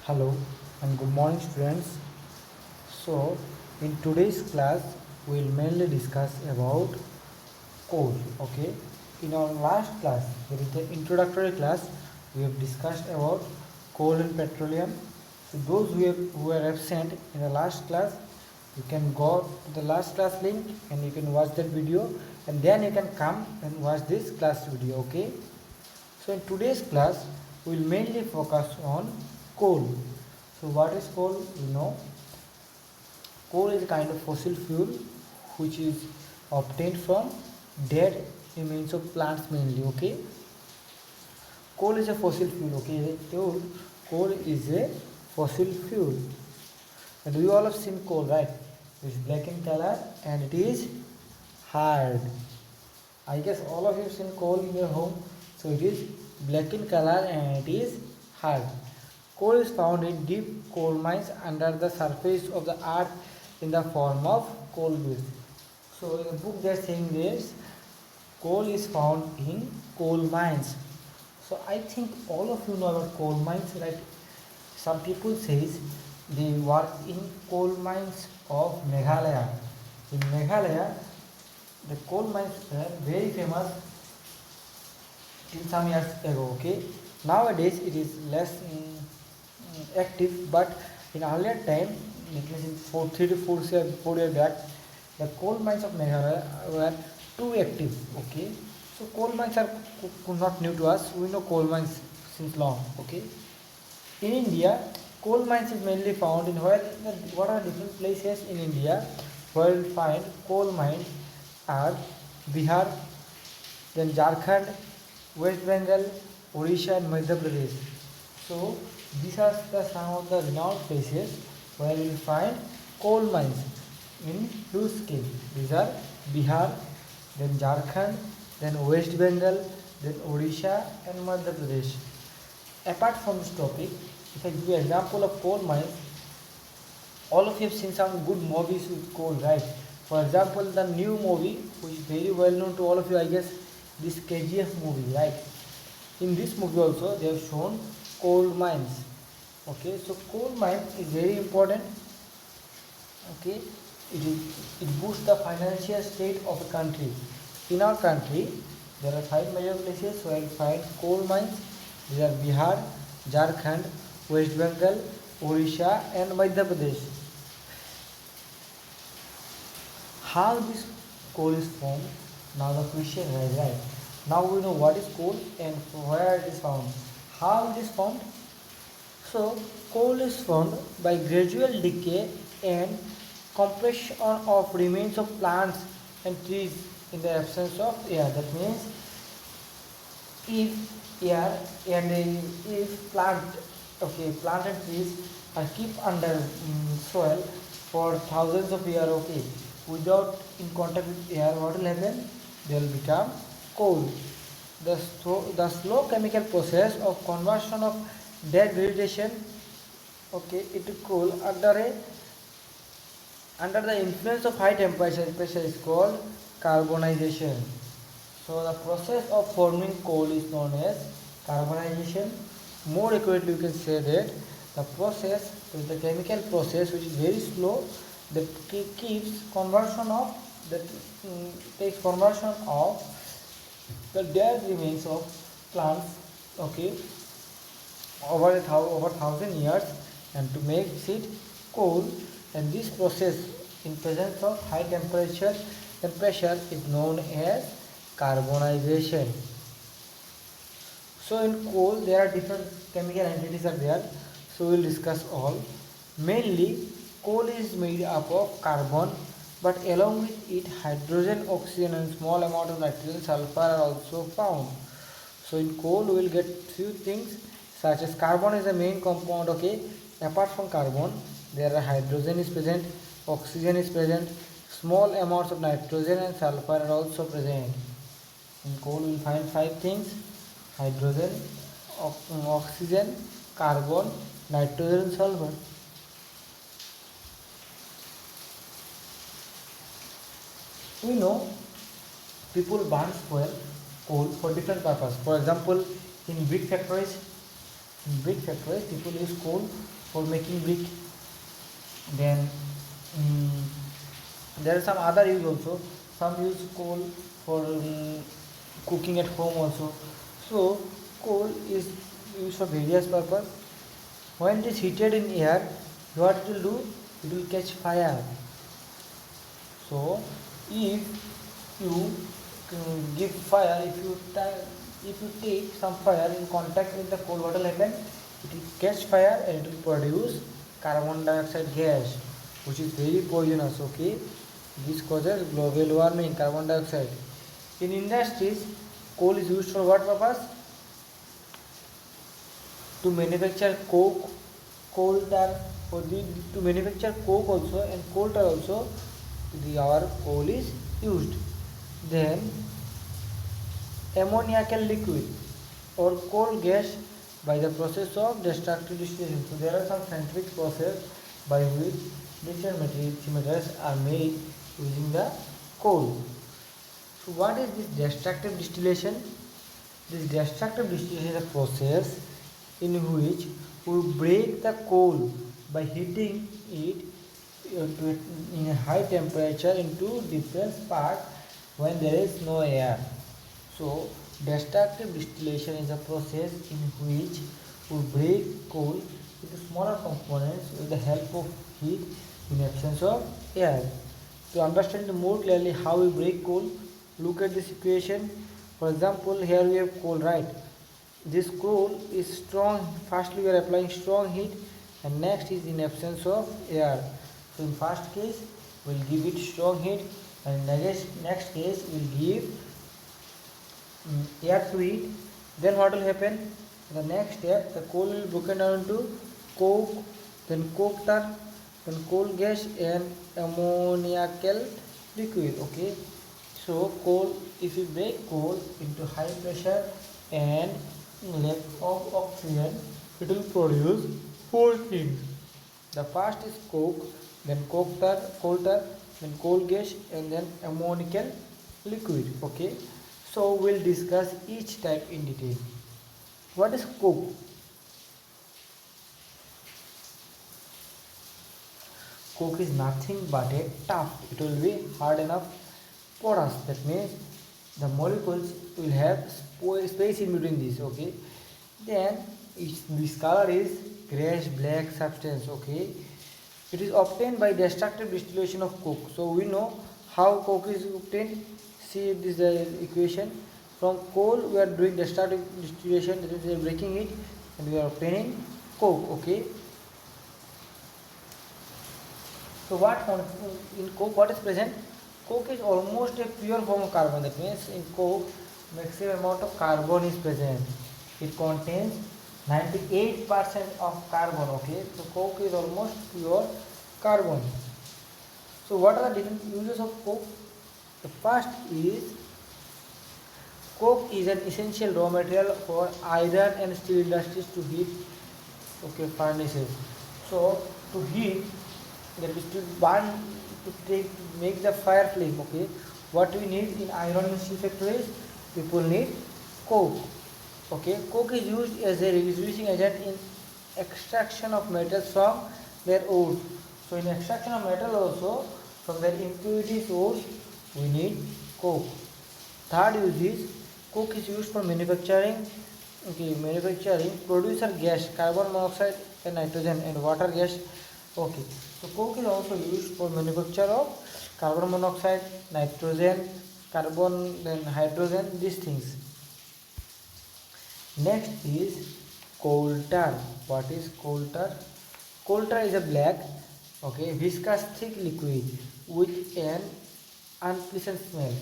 Hello and good morning students. So in today's class we will mainly discuss about coal. Okay. In our last class, that is the introductory class, we have discussed about coal and petroleum. So those who are absent in the last class, you can go to the last class link and you can watch that video and then you can come and watch this class video. Okay. So in today's class, we will mainly focus on coal. So what is coal? You know, coal is a kind of fossil fuel which is obtained from dead remains of plants mainly. Okay, coal is a fossil fuel. Okay, coal is a fossil fuel, and we all have seen coal, right? It's black in color and it is hard. I guess all of you have seen coal in your home. So it is black in color and it is hard. Coal is found in deep coal mines under the surface of the earth in the form of coal beds. So in the book they are saying this, coal is found in coal mines. So I think all of you know about coal mines, right? Some people says they work in coal mines of Meghalaya. In Meghalaya, the coal mines were very famous till some years ago. Okay, nowadays it is less active, but in earlier time, it means in 4 year back, the coal mines of Meghalaya were too active. Okay, so coal mines are not new to us. We know coal mines since long. Okay, in India, coal mines is mainly found in where what are different places in India where we find coal mines are Bihar, then Jharkhand, West Bengal, Odisha and Madhya Pradesh. So these are some of the renowned places where you will find coal mines in huge scale. These are Bihar, then Jharkhand, then West Bengal, then Odisha and Madhya Pradesh. Apart from this topic, if I give you an example of coal mines, all of you have seen some good movies with coal, right? For example, the new movie, which is very well known to all of you, I guess, this KGF movie, right? In this movie also, they have shown coal mines. Okay, so coal mine is very important. Okay, it boosts the financial state of a country. In our country, there are 5 major places where you find coal mines. These are Bihar, Jharkhand, West Bengal, Odisha and Madhya Pradesh. How this coal is formed? Now the question is right. Now we know what is coal and where it is found. How it is formed? So coal is formed by gradual decay and compression of remains of plants and trees in the absence of air. That means if air and if plant and trees are keep under soil for thousands of years, okay, without in contact with air, what will happen? They will become coal. The slow chemical process of conversion of dead vegetation, okay, into coal under the influence of high temperature pressure is called carbonization. So the process of forming coal is known as carbonization. More accurately, you can say that the process is the chemical process which is very slow that keeps conversion of that takes conversion of the dead remains of plants, okay, over 1,000 years and to make it coal, and this process in presence of high temperature and pressure is known as carbonization. So in coal there are different chemical entities are there, so we will discuss all. Mainly coal is made up of carbon, but along with it hydrogen, oxygen and small amount of nitrogen, sulfur are also found. So in coal we will get few things such as carbon is the main compound. Okay, apart from carbon there are hydrogen is present, oxygen is present, small amounts of nitrogen and sulfur are also present. In coal we will find 5 things: hydrogen, oxygen, carbon, nitrogen and sulfur. We know people burn fuel coal for different purpose. For example, in big factories In brick factories, people use coal for making brick. Then there are some other use also. Some use coal for cooking at home also. So coal is used for various purpose. When it is heated in air, what it will do? It will catch fire. So if you give fire, if you take some fire in contact with the coal, what will happen? It will catch fire and it will produce carbon dioxide gas, which is very poisonous. Okay, this causes global warming, carbon dioxide. In industries, coal is used for what purpose? To manufacture coke, coal tar, to manufacture coke also and coal tar also. Our coal is used. Then ammoniacal liquid or coal gas by the process of destructive distillation. So there are some scientific process by which different materials are made using the coal. So what is this destructive distillation? This destructive distillation is a process in which we break the coal by heating it in a high temperature into different parts when there is no air. So destructive distillation is a process in which we break coal into smaller components with the help of heat in absence of air. To understand more clearly how we break coal, look at this equation. For example, here we have coal, right? This coal is strong. Firstly, we are applying strong heat, and next is in absence of air. So in first case, we will give it strong heat, and next case we will give air to it. Then what will happen? The next step, the coal will be broken down into coke, then coke tar, then coal gas, and ammoniacal liquid. Okay. So coal, if you break coal into high pressure and lack of oxygen, it will produce four things. The first is coke, then coke tar, coal tar, then coal gas, and then ammoniacal liquid. Okay. So we'll discuss each type in detail. What is coke? Coke is nothing but a tuft. It will be hard enough porous. That means the molecules will have space in between this. Okay. Then this color is grayish black substance. Okay. It is obtained by destructive distillation of coke. So we know how coke is obtained. See this equation. From coal we are doing destructive distillation, that is we are breaking it and we are obtaining coke. Okay. So what in coke, what is present? Coke is almost a pure form of carbon. That means in coke maximum amount of carbon is present. It contains 98% of carbon. Okay. So coke is almost pure carbon. So what are the different uses of coke? The first is coke is an essential raw material for iron and steel industries to heat furnaces. So to heat, that is to burn, to make the fire flame. Okay, what we need in iron and steel factories? People need coke. Okay, coke is used as a reducing agent in extraction of metals from their ores. So in extraction of metal also, from their impurities ores, we need coke. Third use is coke is used for manufacturing. Okay, manufacturing producer gas, carbon monoxide and nitrogen and water gas. Okay, so coke is also used for manufacture of carbon monoxide, nitrogen, carbon, then hydrogen, these things. Next is coal tar. What is coal tar? Coal tar is a black, viscous thick liquid with an unpleasant smell.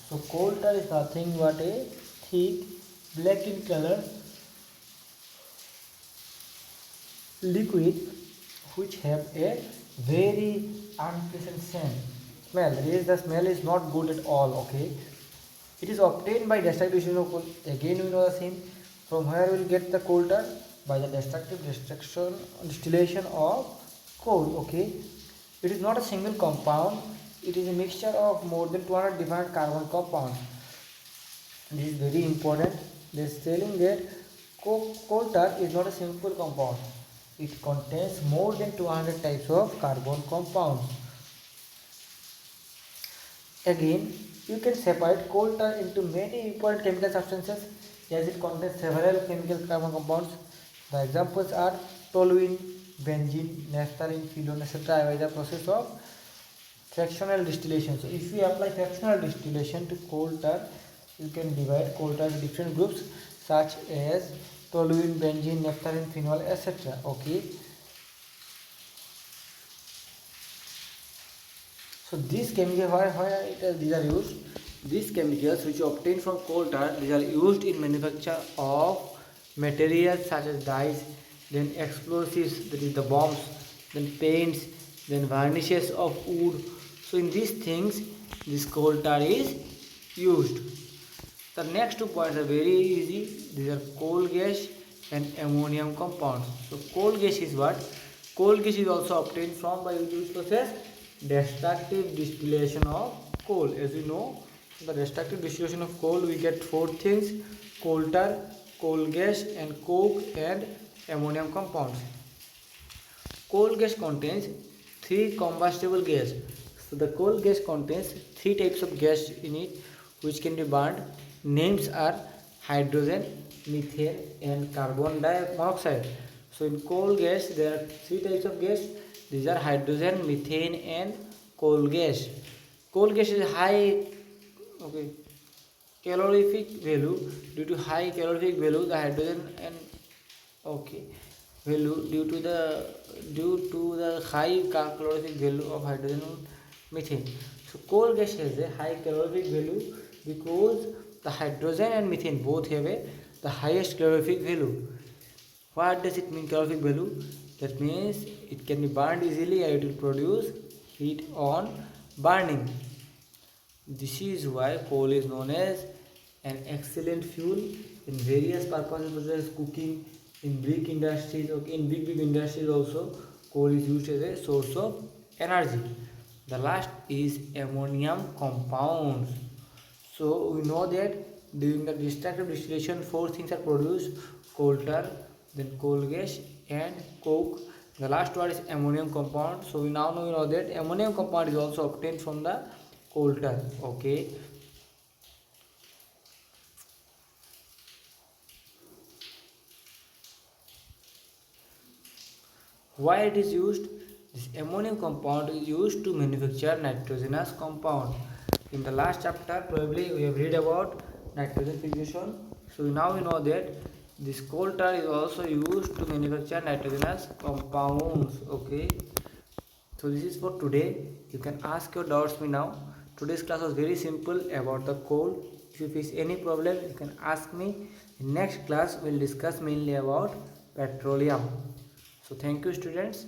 So coal tar is nothing but a thick black in color liquid which have a very unpleasant smell. The smell is not good at all. Okay, it is obtained by destruction of coal. Again we know the same. From where we will get the coal tar? By the destructive distillation of coal. Okay, it is not a single compound. It is a mixture of more than 200 different carbon compounds. This is very important. They is telling that Coal tar is not a simple compound. It contains more than 200 types of carbon compounds. Again, you can separate coal tar into many important chemical substances as it contains several chemical carbon compounds. The examples are toluene, benzene, naphthalene, phenol, etc. by the process of fractional distillation. So if we apply fractional distillation to coal tar, you can divide coal tar into different groups such as toluene, benzene, naphthalene, phenol, etc. Okay. So these chemicals, these are used? These chemicals which you obtain from coal tar, these are used in manufacture of materials such as dyes, then explosives, that is the bombs, then paints, then varnishes of wood. So in these things, this coal tar is used. The next 2 points are very easy. These are coal gas and ammonium compounds. So coal gas is what? Coal gas is also obtained from by which process? Destructive distillation of coal. As you know, the destructive distillation of coal, we get 4 things: coal tar, coal gas, and coke and ammonium compounds. Coal gas contains 3 combustible gas. So the coal gas contains 3 types of gas in it which can be burned. Names are hydrogen, methane, and carbon monoxide. So in coal gas there are 3 types of gas. These are hydrogen, methane, and coal gas. Coal gas is high, okay, calorific value. Due to high calorific value, the hydrogen and okay value due to the high calorific value of hydrogen and methane. So coal gas has a high calorific value because the hydrogen and methane both have the highest calorific value. What does it mean, calorific value? That means it can be burned easily and it will produce heat on burning. This is why coal is known as an excellent fuel in various purposes such as cooking, in brick industries, okay, in big industries also coal is used as a source of energy. The last is ammonium compounds. So we know that during the destructive distillation 4 things are produced: coal tar, then coal gas, and coke. The last one is ammonium compound. So we know that ammonium compound is also obtained from the coal tar. Okay. Why it is used? This ammonium compound is used to manufacture nitrogenous compound. In the last chapter probably we have read about nitrogen fixation. So now we know that this coal tar is also used to manufacture nitrogenous compounds. Okay. So this is for today. You can ask your doubts me now. Today's class was very simple about the coal. If you face any problem, you can ask me. In next class, we'll discuss mainly about petroleum. So thank you, students.